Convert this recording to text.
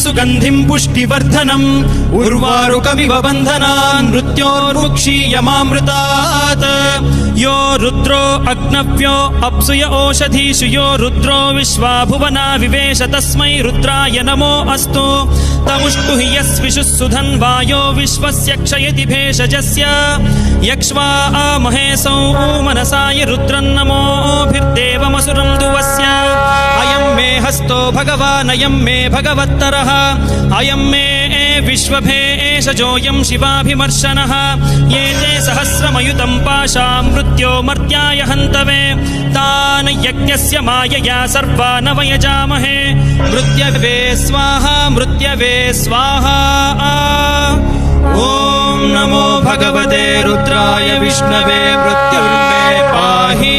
सुगन्धिं पुष्टिवर्धनम् उर्वारुकमिव बन्धनान् मृत्योर्मुक्षीयमामृतात् यो रुद्रो अग्नव्यो अप्सुय ओषधीषु यो रुद्रो विश्वा भुवना विवेश तस्मै रुद्राय नमो अस्तु तमुष्टु हि यस्विषुः सुधन्वायो विश्वस्य क्षयति भेषजस्य यक्ष्वा महेशौ मनसाय रुद्रन्नमोभिर्देवमसुरं दुवस्य अयं मे हस्तो भगवान् अयं मे भगवत्तरः अयं मे विश्वभेषजोऽयं शिवाभिमर्शनः ये ते सहस्रमयुतं पाशां मृत्यो मर्त्याय हन्तवे तान् यज्ञस्य मायया सर्वान् वयजामहे मृत्यवे स्वाहा मृत्यवे स्वाहा ॐ नमो भगवते रुद्राय विष्णवे मृत्युर्मे पाहि।